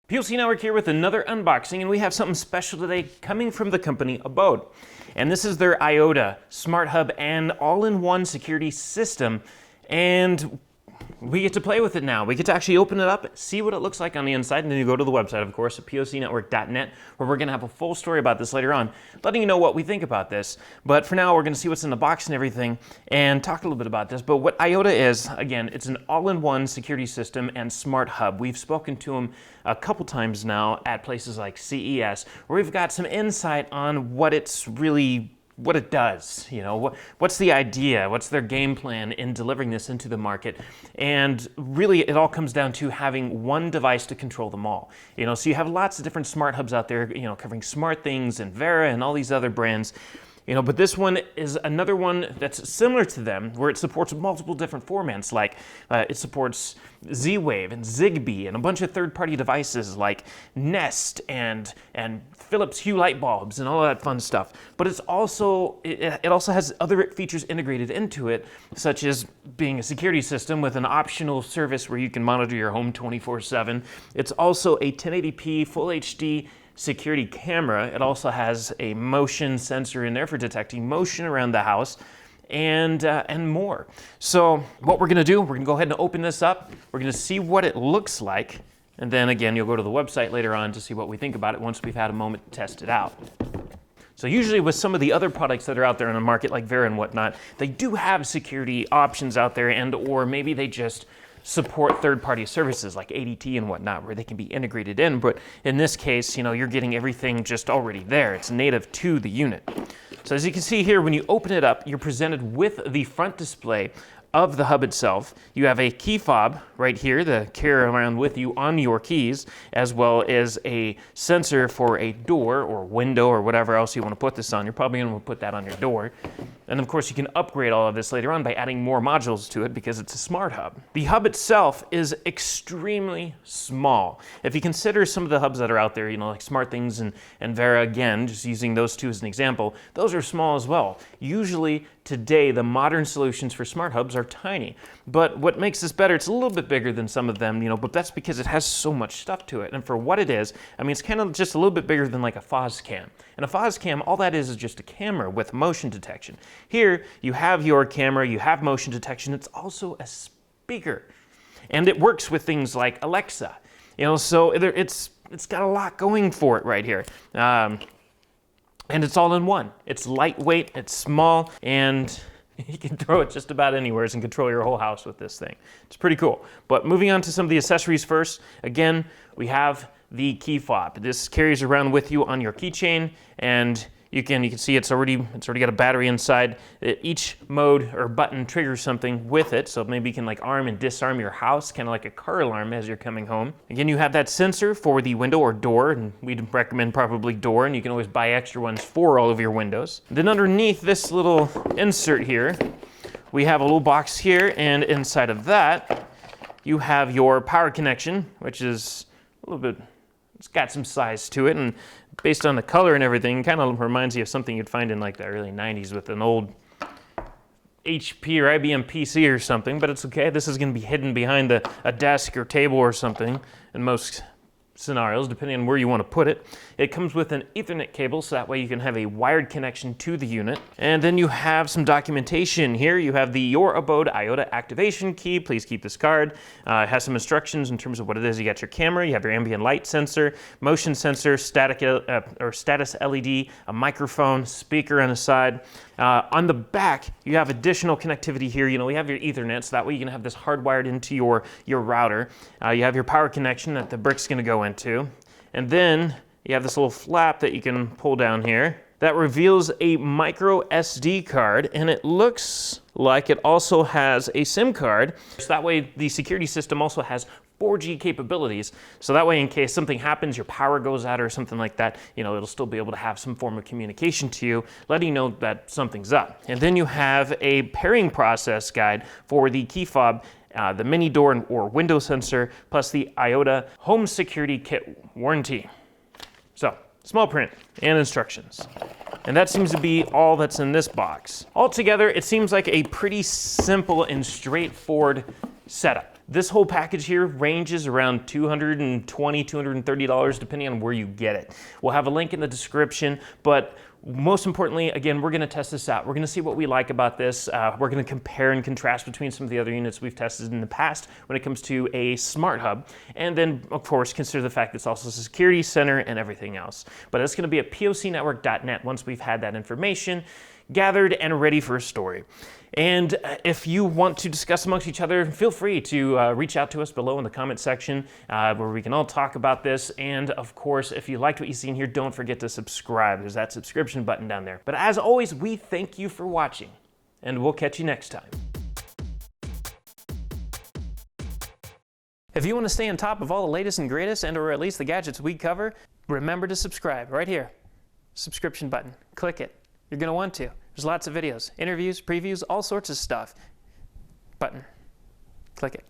PLC Network here with another unboxing, and we have something special today coming from the company Abode. And this is their Iota Smart Hub and all-in-one security system. And we get to play with it now. We get to actually open it up, see what it looks like on the inside, and then you go to the website, of course, at plcnetwork.net, where we're going to have a full story about this later on, letting you know what we think about this. But for now, we're going to see what's in the box and everything, and talk a little bit about this. But what Iota is, again, it's an all-in-one security system and smart hub. We've spoken to them a couple times now at places like CES, where we've got some insight on what it does, you know, what's the idea, what's their game plan in delivering this into the market. And really it all comes down to having one device to control them all. You know, so you have lots of different smart hubs out there, you know, covering SmartThings and Vera and all these other brands. You know, but this one is another one that's similar to them, where it supports multiple different formats, like it supports Z-Wave and Zigbee and a bunch of third-party devices like Nest and Philips Hue light bulbs and all that fun stuff. But it's also it also has other features integrated into it, such as being a security system with an optional service where you can monitor your home 24/7. It's also a 1080p Full HD security camera. It also has a motion sensor in there for detecting motion around the house, and more. So what we're gonna do, we're gonna go ahead and open this up. We're gonna see what it looks like, and then again, you'll go to the website later on to see what we think about it once we've had a moment to test it out. So usually with some of the other products that are out there in the market, like Vera and whatnot, they do have security options out there, and or maybe they just support third-party services like ADT and whatnot, where they can be integrated in. But in this case, you know, you're getting everything just already there. It's native to the unit. So as you can see here, when you open it up, you're presented with the front display of the hub itself. You have a key fob right here to carry around with you on your keys, as well as a sensor for a door or window or whatever else you want to put this on. You're probably going to put that on your door. And of course, you can upgrade all of this later on by adding more modules to it because it's a smart hub. The hub itself is extremely small. If you consider some of the hubs that are out there, you know, like SmartThings and Vera, again, just using those two as an example, those are small as well. Usually today, the modern solutions for smart hubs are tiny. But what makes this better, it's a little bit bigger than some of them, you know, but that's because it has so much stuff to it. And for what it is, I mean, it's kind of just a little bit bigger than like a FOS cam. And a FOS cam, all that is just a camera with motion detection. Here, you have your camera, you have motion detection, it's also a speaker. And it works with things like Alexa. You know, so it's got a lot going for it right here. And it's all in one. It's lightweight, it's small, and you can throw it just about anywhere and control your whole house with this thing. It's pretty cool. But moving on to some of the accessories first, again, we have the key fob. This carries around with you on your keychain, and you can see it's already got a battery inside. Each mode or button triggers something with it, so maybe you can like arm and disarm your house, kind of like a car alarm as you're coming home. Again, you have that sensor for the window or door, and we'd recommend probably door, and you can always buy extra ones for all of your windows. Then underneath this little insert here, we have a little box here, and inside of that, you have your power connection, which is a little bit, it's got some size to it, and based on the color and everything, kind of reminds you of something you'd find in like the early 90s with an old HP or IBM PC or something, but it's okay. This is going to be hidden behind a desk or table or something in most scenarios, depending on where you want to put it. It comes with an Ethernet cable, so that way you can have a wired connection to the unit. And then you have some documentation here. You have your Abode iota activation key. Please keep this card. It has some instructions in terms of what it is. You got your camera, you have your ambient light sensor, motion sensor, status LED, a microphone, speaker on the side. On the back, you have additional connectivity here. You know, we have your Ethernet, so that way you can have this hardwired into your router. You have your power connection that the brick's going to go into. And then you have this little flap that you can pull down here that reveals a micro SD card, and it looks like it also has a SIM card. So that way the security system also has 4G capabilities. So that way in case something happens, your power goes out or something like that, you know, it'll still be able to have some form of communication to you, letting you know that something's up. And then you have a pairing process guide for the key fob, the mini door or window sensor, plus the Iota Home Security Kit warranty. So, small print and instructions. And that seems to be all that's in this box. Altogether, it seems like a pretty simple and straightforward setup. This whole package here ranges around $220, $230 depending on where you get it. We'll have a link in the description, but most importantly, again, we're going to test this out. We're going to see what we like about this. We're going to compare and contrast between some of the other units we've tested in the past when it comes to a smart hub. And then, of course, consider the fact that it's also a security center and everything else. But it's going to be at POCnetwork.net once we've had that information gathered and ready for a story. And if you want to discuss amongst each other, feel free to reach out to us below in the comment section where we can all talk about this. And of course, if you liked what you've seen here, don't forget to subscribe. There's that subscription button down there. But as always, we thank you for watching, and we'll catch you next time. If you want to stay on top of all the latest and greatest, and or at least the gadgets we cover, remember to subscribe right here. Subscription button. Click it. You're going to want to. There's lots of videos, interviews, previews, all sorts of stuff. Button. Click it.